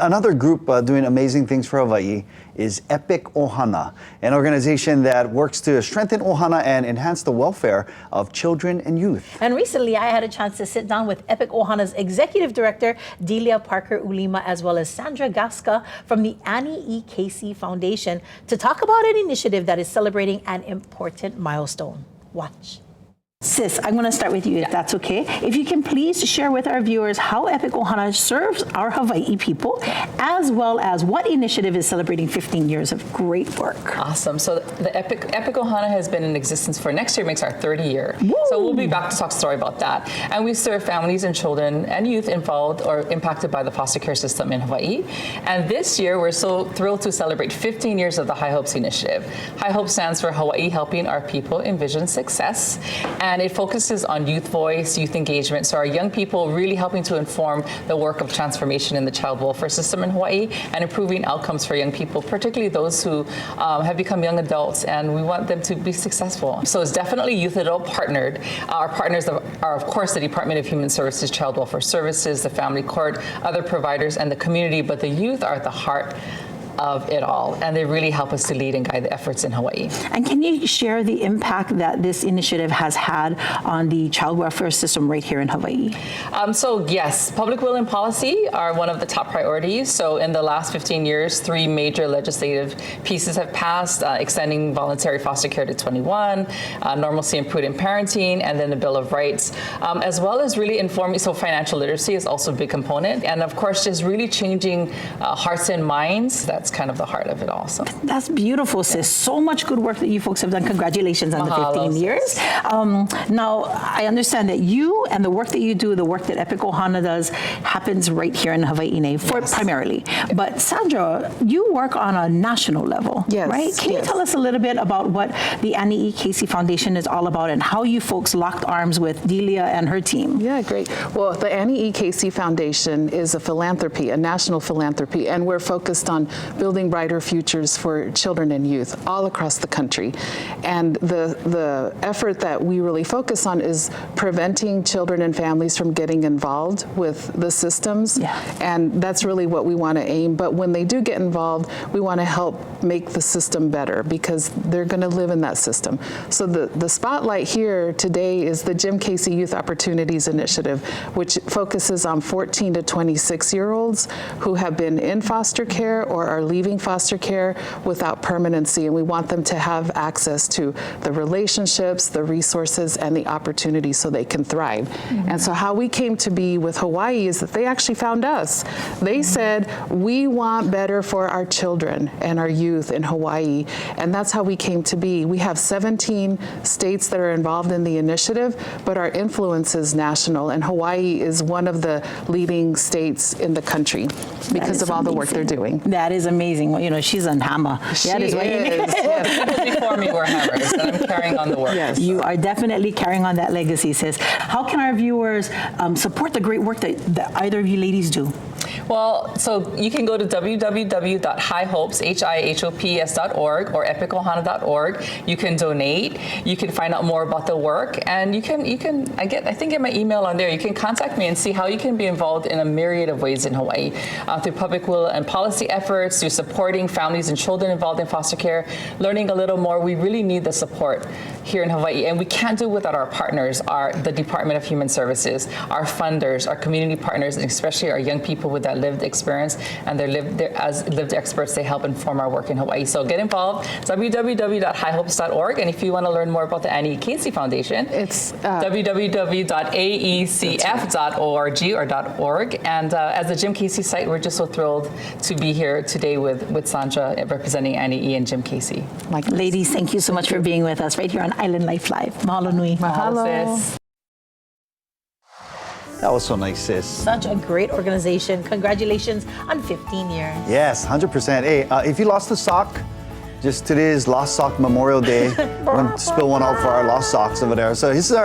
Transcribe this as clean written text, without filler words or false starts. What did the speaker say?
Another group doing amazing things for Hawaii is Epic ʻOhana, an organization that works to strengthen ʻOhana and enhance the welfare of children and youth. And recently, I had a chance to sit down with Epic ʻOhana's Executive Director, Delia Parker-Ulima, as well as Sandra Gasca from the Annie E. Casey Foundation to talk about an initiative that is celebrating an important milestone. Watch. Sis, I'm going to start with you, if that's okay. If you can please share with our viewers how Epic ʻOhana serves our Hawaii people, as well as what initiative is celebrating 15 years of great work. Awesome. So the Epic ʻOhana has been in existence for next year, makes our 30th year. Woo! So we'll be back to talk a story about that. And we serve families and children and youth involved or impacted by the foster care system in Hawaii. And this year, we're so thrilled to celebrate 15 years of the HI H.O.P.E.S Initiative. HI H.O.P.E.S stands for Hawaii Helping Our People Envision Success. And it focuses on youth voice, youth engagement, so our young people really helping to inform the work of transformation in the child welfare system in Hawaii and improving outcomes for young people, particularly those who have become young adults, and we want them to be successful. So it's definitely youth adult partnered. Our partners are of course the Department of Human Services, Child Welfare Services, the Family Court, other providers, and the community, but the youth are at the heart of it all, and they really help us to lead and guide the efforts in Hawaii. And can you share the impact that this initiative has had on the child welfare system right here in Hawaii? So yes, public will and policy are one of the top priorities. So in the last 15 years, 3 major legislative pieces have passed, extending voluntary foster care to 21, normalcy and prudent parenting, and then the Bill of Rights, as well as really informing, so financial literacy is also a big component, and of course just really changing hearts and minds. That's kind of the heart of it also. That's beautiful, sis. So much good work that you folks have done. Congratulations on Mahalo, the 15 years. Now, I understand that you and the work that you do, the work that Epic ʻOhana does, happens right here in Hawaii, primarily. Yes. But Sandra, you work on a national level, right? Can you tell us a little bit about what the Annie E. Casey Foundation is all about and how you folks locked arms with Delia and her team? Yeah, great. Well, the Annie E. Casey Foundation is a philanthropy, a national philanthropy, and we're focused on building brighter futures for children and youth all across the country. And the effort that we really focus on is preventing children and families from getting involved with the systems. Yeah. And that's really what we want to aim. But when they do get involved, we want to help make the system better because they're going to live in that system. So the spotlight here today is the Jim Casey Youth Opportunities Initiative, which focuses on 14 to 26-year-olds who have been in foster care or are leaving foster care without permanency, and we want them to have access to the relationships, the resources, and the opportunities so they can thrive. Mm-hmm. And so how we came to be with Hawaii is that they actually found us. They said, we want better for our children and our youth in Hawaii, and that's how we came to be. We have 17 states that are involved in the initiative, but our influence is national, and Hawaii is one of the leading states in the country because of all the work they're doing. That is amazing. Well, you know, she's on hammer. She is. People before me were hammers, and I'm carrying on the work. Yes. You are definitely carrying on that legacy, sis. How can our viewers support the great work that either of you ladies do? Well, so you can go to www.HIHOPES.org or epicohana.org. You can donate. You can find out more about the work, and I think in my email on there, you can contact me and see how you can be involved in a myriad of ways in Hawaii through public will and policy efforts, through supporting families and children involved in foster care, learning a little more. We really need the support here in Hawaii, and we can't do it without our partners, the Department of Human Services, our funders, our community partners, and especially our young people with that lived experience, and as lived experts, they help inform our work in Hawaii. So get involved, www.HIHOPES.org, and if you want to learn more about the Annie Casey Foundation, it's www.aecf.org. And as the Jim Casey site, we're just so thrilled to be here today with Sandra representing Annie E. and Jim Casey. Ladies, thank you so much for being with us right here on Island Life Live. Mahalo nui. Mahalo, sis. That was so nice, sis. Such a great organization. Congratulations on 15 years. Yes, 100%. Hey, if you lost a sock, today is Lost Sock Memorial Day. We're going to spill one out for our lost socks over there. So this is our